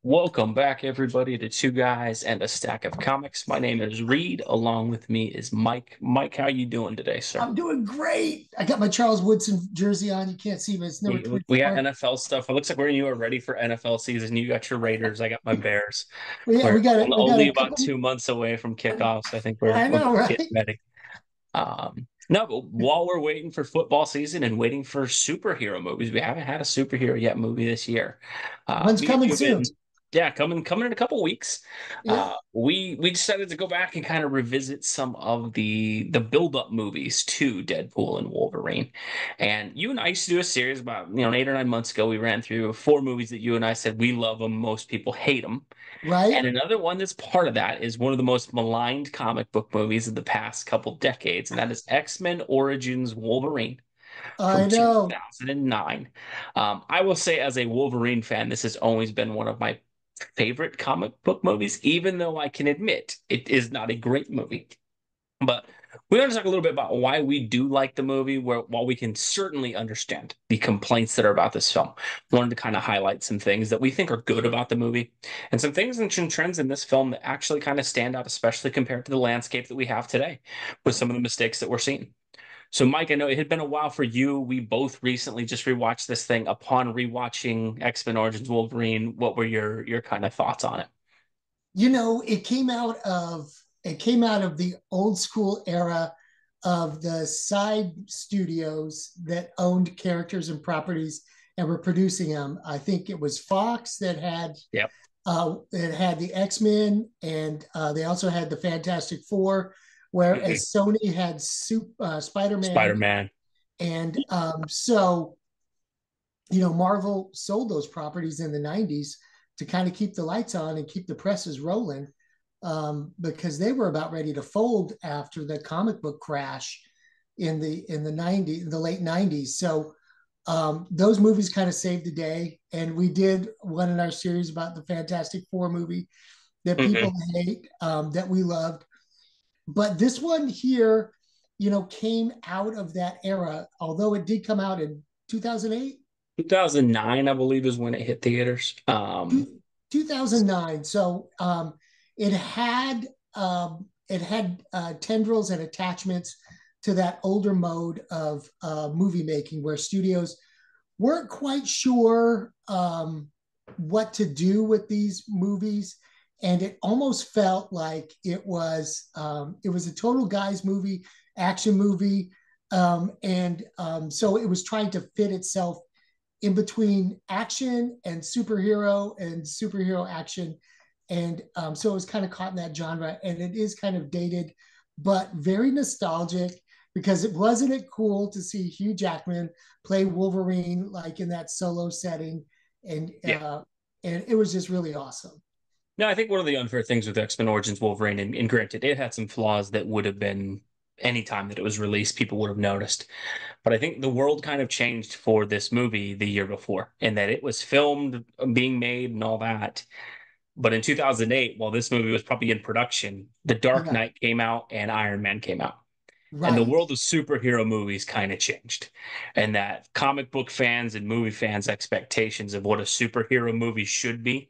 Welcome back, everybody, to Two Guys and a Stack of Comics. My name is Reed. Along with me is Mike. Mike, how you doing today, sir? I'm doing great. I got my Charles Woodson jersey on. You can't see, but it's number We got 24. NFL stuff. It looks like you are ready for NFL season. You got your Raiders. I got my Bears. Well, yeah, We're we got it. We got only a about couple. 2 months away from kickoffs. I think I we're know, getting right? ready. No, but while we're waiting for football season and waiting for superhero movies, we haven't had a superhero yet movie this year. One's Me and coming you have been, soon. yeah, coming in a couple weeks. Yeah, We decided to go back and kind of revisit some of the build up movies to Deadpool and Wolverine. And you and I used to do a series about 8 or 9 months ago. We ran through four movies that you and I said we love them, most people hate them. right. And another one that's part of that is one of the most maligned comic book movies of the past couple decades, and that is X-Men Origins Wolverine from I know. 2009. I will say, as a Wolverine fan, this has always been one of my favorite comic book movies, even though I can admit it is not a great movie. But we want to talk a little bit about why we do like the movie, while we can certainly understand the complaints that are about this film. Wanted to kind of highlight some things that we think are good about the movie, and some things and some trends in this film that actually kind of stand out, especially compared to the landscape that we have today, with some of the mistakes that we're seeing. So, Mike, I know it had been a while for you. We both recently just rewatched this thing. Upon rewatching X-Men Origins Wolverine, what were your kind of thoughts on it? It came out of the old school era of the side studios that owned characters and properties and were producing them. I think it was Fox that had Yep. the X-Men, and they also had the Fantastic Four, Mhm. whereas Sony had Spider-Man. Spider-Man. And Marvel sold those properties in the 90s to kind of keep the lights on and keep the presses rolling, because they were about ready to fold after the comic book crash in the 90s, the late 90s. So those movies kind of saved the day. And we did one in our series about the Fantastic Four movie that Mhm. people hate, that we loved. But this one here, came out of that era, although it did come out in 2008. 2009, I believe, is when it hit theaters. 2009. So it had tendrils and attachments to that older mode of movie making, where studios weren't quite sure what to do with these movies, and it almost felt like it was a total guys movie, action movie, and so it was trying to fit itself in between action and superhero action. And so it was kind of caught in that genre. And it is kind of dated, but very nostalgic, because it wasn't it cool to see Hugh Jackman play Wolverine like in that solo setting. And Yeah. and it was just really awesome. No, I think one of the unfair things with X-Men Origins Wolverine, and granted, it had some flaws that would have been any time that it was released, people would have noticed. But I think the world kind of changed for this movie the year before, in that it was filmed, being made, and all that. But in 2008, while this movie was probably in production, The Dark Yeah, Knight came out and Iron Man came out. And the right. world of superhero movies kind of changed. And that comic book fans and movie fans' expectations of what a superhero movie should be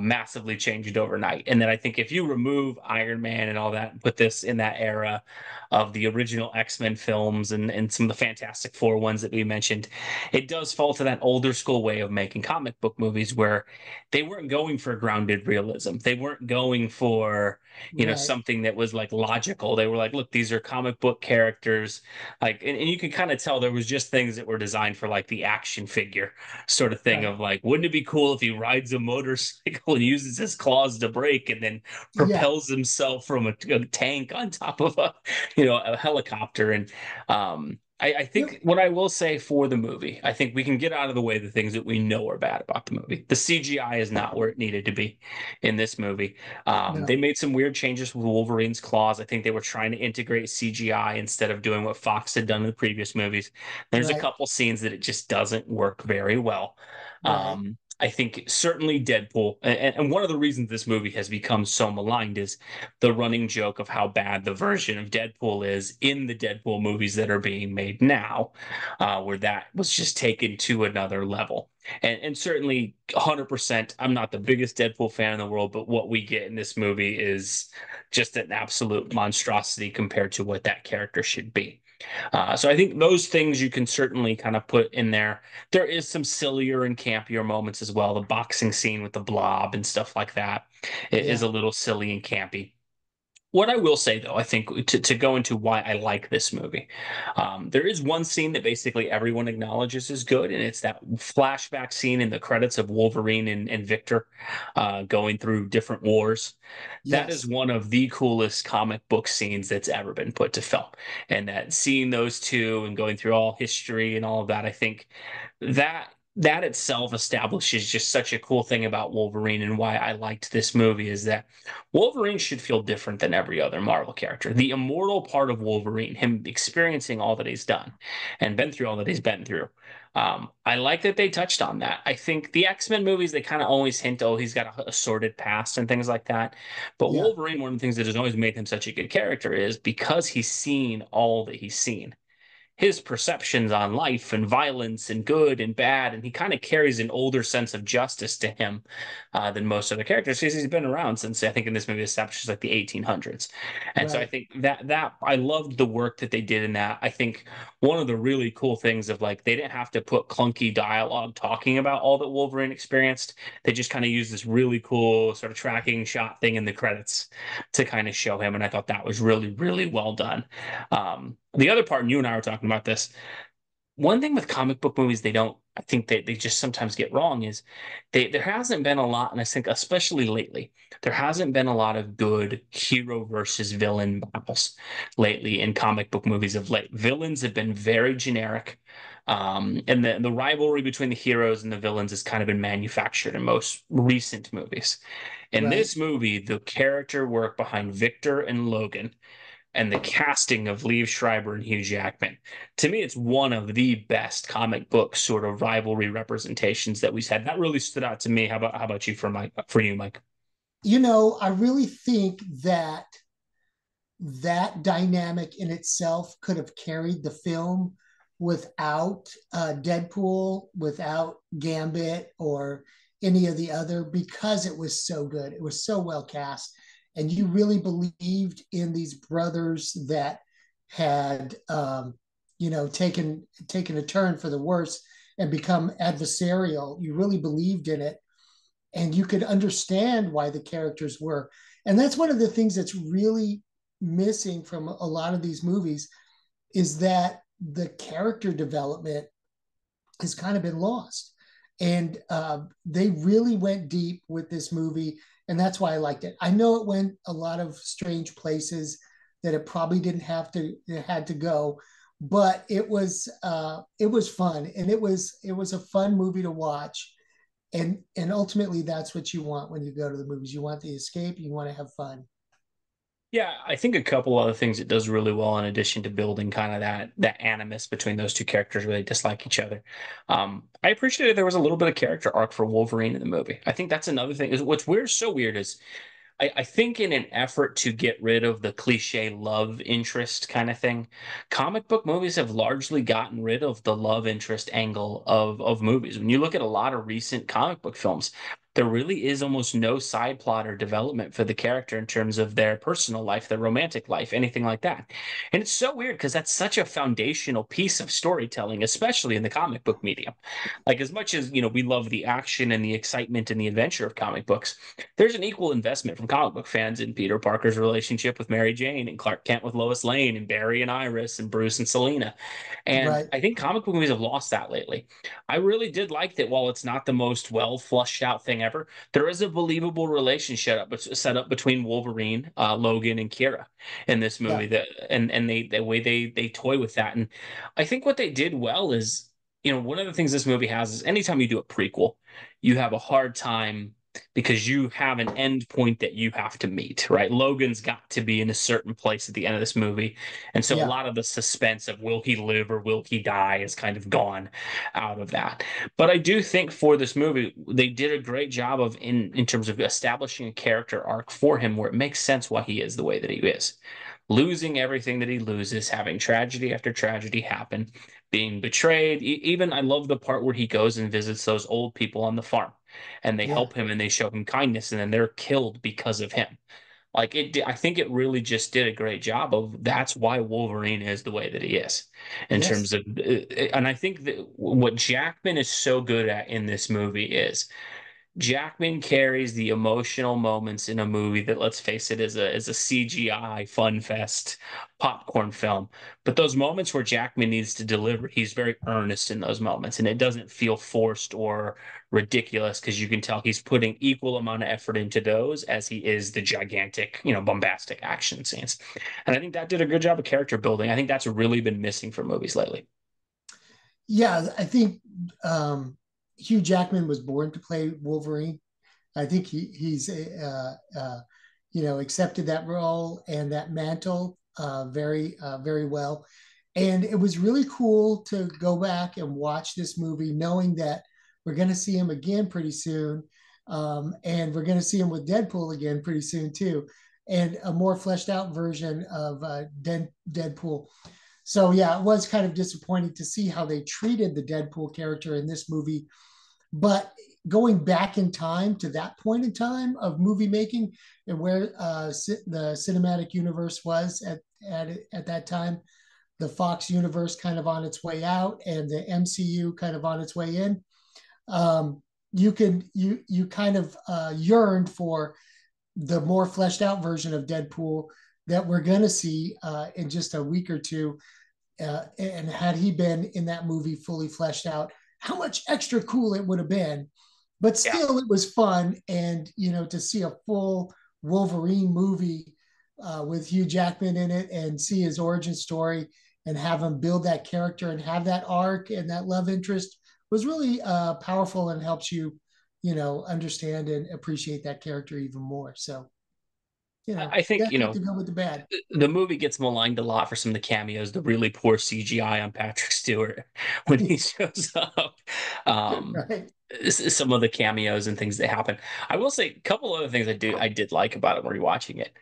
massively changed overnight. And then I think if you remove Iron Man and all that, and put this in that era of the original X-Men films and some of the Fantastic Four ones that we mentioned, it does fall to that older school way of making comic book movies where they weren't going for grounded realism. They weren't going for, Right. something that was like logical. They were like, look, these are comic book characters. Like, and you can kind of tell there was just things that were designed for like the action figure sort of thing Right. of like, wouldn't it be cool if he rides a motorcycle and uses his claws to brake and then Yeah. propels himself from a tank on top of a helicopter? And I Yep. think what I will say for the movie, I think we can get out of the way the things that we know are bad about the movie. The CGI is not where it needed to be in this movie. They No. made some weird changes with Wolverine's claws. I think they were trying to integrate CGI instead of doing what Fox had done in the previous movies. There's a Right. couple scenes that it just doesn't work very well. Right. I think certainly Deadpool, and one of the reasons this movie has become so maligned is the running joke of how bad the version of Deadpool is in the Deadpool movies that are being made now, where that was just taken to another level. And certainly 100%, I'm not the biggest Deadpool fan in the world, but what we get in this movie is just an absolute monstrosity compared to what that character should be. So I think those things you can certainly kind of put in there. There is some sillier and campier moments as well. The boxing scene with the blob and stuff like that is Yeah, a little silly and campy. What I will say, though, I think to go into why I like this movie, there is one scene that basically everyone acknowledges is good, and it's that flashback scene in the credits of Wolverine and Victor going through different wars. That is yes, one of the coolest comic book scenes that's ever been put to film. And that seeing those two and going through all history and all of that, I think that itself establishes just such a cool thing about Wolverine and why I liked this movie is that Wolverine should feel different than every other Marvel character. The immortal part of Wolverine, him experiencing all that he's done and been through all that he's been through. I like that they touched on that. I think the X-Men movies, they kind of always hint, oh, he's got a sordid past and things like that. But yeah, Wolverine, one of the things that has always made him such a good character is because he's seen all that he's seen, his perceptions on life and violence and good and bad, and he kind of carries an older sense of justice to him than most other characters because he's been around since I think in this movie establishes like the 1800s. And so I right, think that I loved the work that they did in that. I think one of the really cool things of like they didn't have to put clunky dialogue talking about all that Wolverine experienced. They just kind of used this really cool sort of tracking shot thing in the credits to kind of show him, and I thought that was really really well done. The other part, and you and I were talking about this, one thing with comic book movies they don't, I think they just sometimes get wrong is there hasn't been a lot, and I think especially lately, there hasn't been a lot of good hero versus villain battles lately in comic book movies of late. Villains have been very generic. And the rivalry between the heroes and the villains has kind of been manufactured in most recent movies. In right. this movie, the character work behind Victor and Logan and the casting of Liev Schreiber and Hugh Jackman. To me, it's one of the best comic book sort of rivalry representations that we've had. That really stood out to me. How about you for you, Mike? I really think that that dynamic in itself could have carried the film without Deadpool, without Gambit, or any of the other, because it was so good. It was so well cast, and you really believed in these brothers that had, taken a turn for the worse and become adversarial. You really believed in it, and you could understand why the characters were. And that's one of the things that's really missing from a lot of these movies is that the character development has kind of been lost. And they really went deep with this movie, and that's why I liked it. I know it went a lot of strange places that it probably didn't have to, it had to go, but it was fun, and it was a fun movie to watch. And ultimately, that's what you want when you go to the movies. You want the escape. You want to have fun. Yeah, I think a couple other things it does really well in addition to building kind of that animus between those two characters where they dislike each other. I appreciated there was a little bit of character arc for Wolverine in the movie. I think that's another thing. Is what's weird, so weird is I think in an effort to get rid of the cliche love interest kind of thing, comic book movies have largely gotten rid of the love interest angle of movies. When you look at a lot of recent comic book films, there really is almost no side plot or development for the character in terms of their personal life, their romantic life, anything like that. And it's so weird because that's such a foundational piece of storytelling, especially in the comic book medium. Like as much as, we love the action and the excitement and the adventure of comic books, there's an equal investment from comic book fans in Peter Parker's relationship with Mary Jane and Clark Kent with Lois Lane and Barry and Iris and Bruce and Selena. And Right. I think comic book movies have lost that lately. I really did like that while it's not the most well flushed out thing ever, there is a believable relationship set up between Wolverine, Logan, and Kira in this Yeah. movie. That and they the way they toy with that. And I think what they did well is, one of the things this movie has is anytime you do a prequel, you have a hard time because you have an end point that you have to meet, right? Logan's got to be in a certain place at the end of this movie. And so a Yeah. lot of the suspense of will he live or will he die is kind of gone out of that. But I do think for this movie, they did a great job of in terms of establishing a character arc for him where it makes sense why he is the way that he is. Losing everything that he loses, having tragedy after tragedy happen, being betrayed. Even I love the part where he goes and visits those old people on the farm and they Yeah. help him and they show him kindness and then they're killed because of him. Like I think it really just did a great job of that's why Wolverine is the way that he is in terms Yes. of, and I think that what Jackman is so good at in this movie is Jackman carries the emotional moments in a movie that, let's face it, is a CGI fun fest popcorn film. But those moments where Jackman needs to deliver, he's very earnest in those moments, and it doesn't feel forced or ridiculous because you can tell he's putting equal amount of effort into those as he is the gigantic, bombastic action scenes. And I think that did a good job of character building. I think that's really been missing from movies lately. Yeah, I think Hugh Jackman was born to play Wolverine. I think he's accepted that role and that mantle very well. And it was really cool to go back and watch this movie, knowing that we're going to see him again pretty soon, and we're going to see him with Deadpool again pretty soon too, and a more fleshed out version of Deadpool. So yeah, it was kind of disappointing to see how they treated the Deadpool character in this movie, but going back in time to that point in time of movie making and where the cinematic universe was at that time, the Fox universe kind of on its way out and the MCU kind of on its way in. You kind of yearned for the more fleshed out version of Deadpool that we're going to see in just a week or two. And had he been in that movie fully fleshed out, how much extra cool it would have been. But Yeah. still, it was fun. And, to see a full Wolverine movie with Hugh Jackman in it and see his origin story and have him build that character and have that arc and that love interest was really powerful and helps you, understand and appreciate that character even more. So, I think, that's the good with the bad. the movie gets maligned a lot for some of the cameos, the really poor CGI on Patrick Stewart when he shows up. Um, Right. some of the cameos and things that happen. I will say a couple other things I did like about it when rewatching it.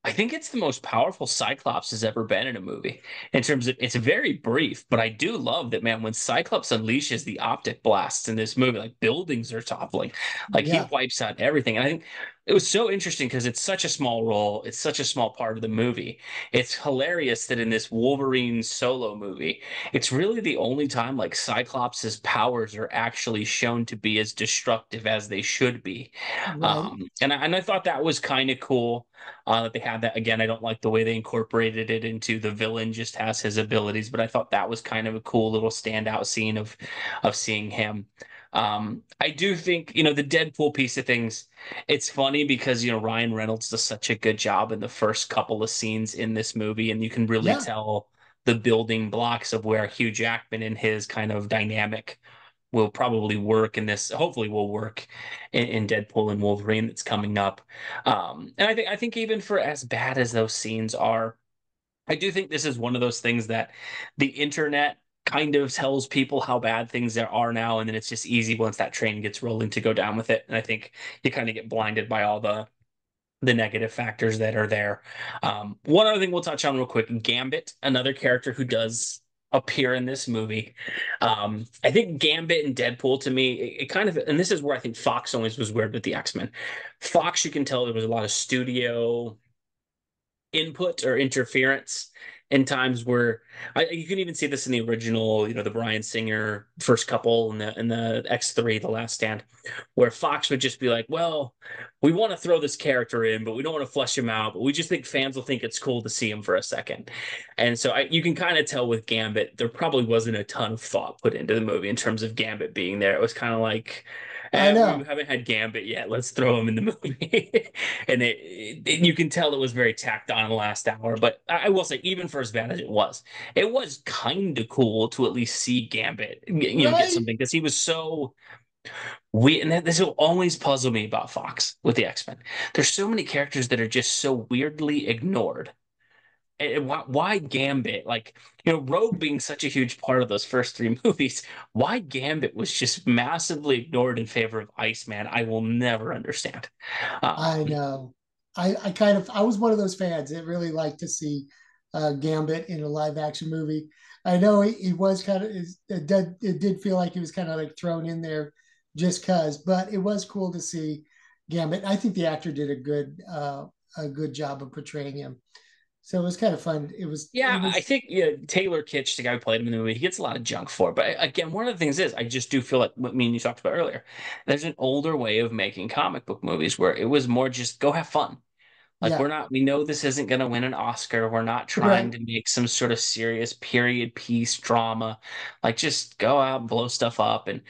I think it's the most powerful Cyclops has ever been in a movie in terms of it's very brief, but I do love that, man, when Cyclops unleashes the optic blasts in this movie, like buildings are toppling, like he Yeah. wipes out everything. And I think it was so interesting because it's such a small role, it's such a small part of the movie. It's hilarious that in this Wolverine solo movie, it's really the only time like Cyclops's powers are actually shown to be as destructive as they should be. Right. And I thought that was kind of cool that they had that again. I don't like the way they incorporated it into the villain just has his abilities, but I thought that was kind of a cool little standout scene of seeing him. I do think, the Deadpool piece of things, it's funny because, Ryan Reynolds does such a good job in the first couple of scenes in this movie, and you can really Yeah. tell the building blocks of where Hugh Jackman and his kind of dynamic will probably work in this, hopefully will work in Deadpool and Wolverine that's coming up. And I think even for as bad as those scenes are, I do think this is one of those things that the internet kind of tells people how bad things there are now, and then it's just easy once that train gets rolling to go down with it. And I think you kind of get blinded by all the negative factors that are there. One other thing we'll touch on real quick, Gambit, another character who does appear in this movie. I think Gambit and Deadpool to me, it kind of, and this is where I think Fox always was weird with the X-Men. Fox, you can tell there was a lot of studio input or interference in times where you can even see this in the original, the Bryan Singer first couple in the X3, The Last Stand, where Fox would just be like, "Well, we want to throw this character in, but we don't want to flesh him out, but we just think fans will think it's cool to see him for a second." And so you can kind of tell with Gambit, there probably wasn't a ton of thought put into the movie in terms of Gambit being there. It was kind of like, I we know. haven't had Gambit yet. Let's throw him in the movie. And you can tell it was very tacked on in the last hour. But I will say, even for as bad as it was kind of cool to at least see Gambit, get Right. something because he was so this will always puzzle me about Fox with the X-Men. There's so many characters that are just so weirdly ignored. And why Gambit? Like, Rogue being such a huge part of those first three movies, why Gambit was just massively ignored in favor of Iceman, I will never understand. I Um, know. I kind of I was one of those fans that really liked to see Gambit in a live action movie. I know he was kind of it did feel like he was kind of like thrown in there just cause, but it was cool to see Gambit. I think the actor did a good job of portraying him. So it was kind of fun. It yeah, I was think Taylor Kitsch, the guy who played him in the movie, he gets a lot of junk for it. But again, one of the things is, I just do feel like what me and you talked about earlier. There's an older way of making comic book movies where it was more just go have fun. Like yeah, we know this isn't going to win an Oscar. We're not trying right. to make some sort of serious period piece drama. Like just go out and blow stuff up. And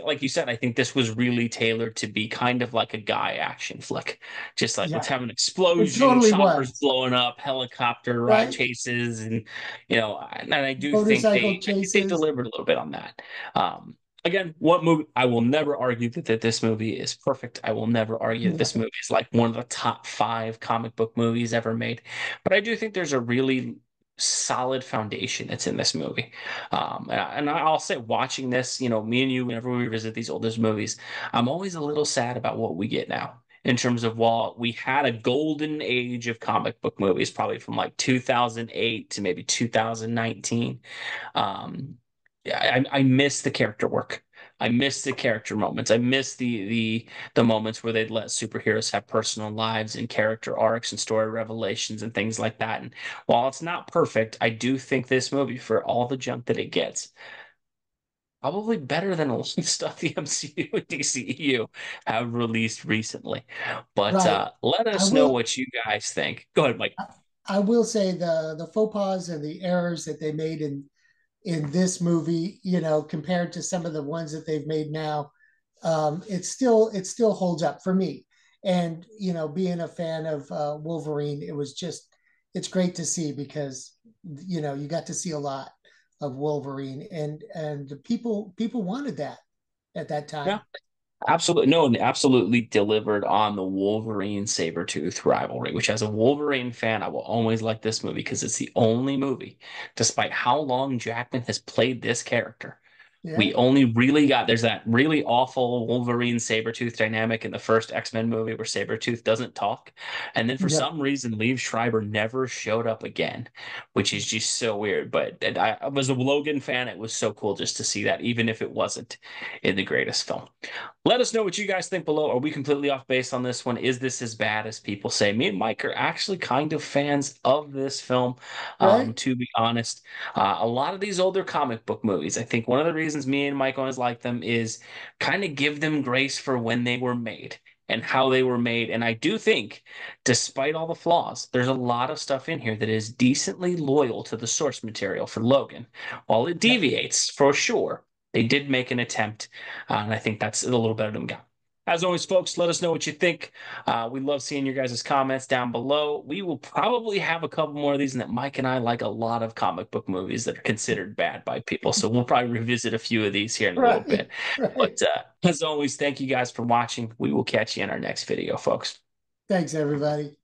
like you said, I think this was really tailored to be kind of like a guy action flick. Just like let's Yeah. have an It explosion, totally choppers was. blowing up, helicopter ride Right? chases, and I do think Motorcycle they chases. delivered a little bit on that. Um, Again, what movie? I will never argue that this movie is perfect. I will never argue that this No. movie is like one of the top five comic book movies ever made. But I do think there's a really solid foundation that's in this movie. And I'll say, watching this, me and you, whenever we revisit these oldest movies, I'm always a little sad about what we get now. In terms of while we had a golden age of comic book movies, probably from like 2008 to maybe 2019. I miss the character work. I miss the character moments. I miss the moments where they'd let superheroes have personal lives and character arcs and story revelations and things like that. And while it's not perfect, I do think this movie, for all the junk that it gets, probably better than a lot of stuff the MCU and DCEU have released recently. But Right. let I us know will what you guys think. Go ahead, Mike. I will say the faux pas and the errors that they made in this movie, compared to some of the ones that they've made now, it still holds up for me. And being a fan of Wolverine, it's great to see because you got to see a lot of Wolverine, and the people wanted that at that Yeah. time. Absolutely. No, and absolutely delivered on the Wolverine Sabretooth rivalry, which as a Wolverine fan, I will always like this movie because it's the only movie, despite how long Jackman has played this character, Yeah. we only really got there's that really awful Wolverine Sabretooth dynamic in the first X-Men movie where Sabretooth doesn't talk. And then for Yep. some reason, Liev Schreiber never showed up again, which is just so weird. But and I was a Logan fan. It was so cool just to see that, even if it wasn't in the greatest film. Let us know what you guys think below. Are we completely off base on this one? Is this as bad as people say? Me and Mike are actually kind of fans of this film, Right. to be honest. A lot of these older comic book movies, I think one of the reasons me and Mike always like them is kind of give them grace for when they were made and how they were made. And I do think, despite all the flaws, there's a lot of stuff in here that is decently loyal to the source material for Logan. While it Yep. deviates, for sure, they did make an attempt, and I think that's a little better than we got. As always, folks, let us know what you think. We love seeing your guys' comments down below. We will probably have a couple more of these, and that Mike and I like a lot of comic book movies that are considered bad by people. So we'll probably revisit a few of these here in a little Right. bit. But Right. as always, thank you guys for watching. We will catch you in our next video, folks. Thanks, everybody.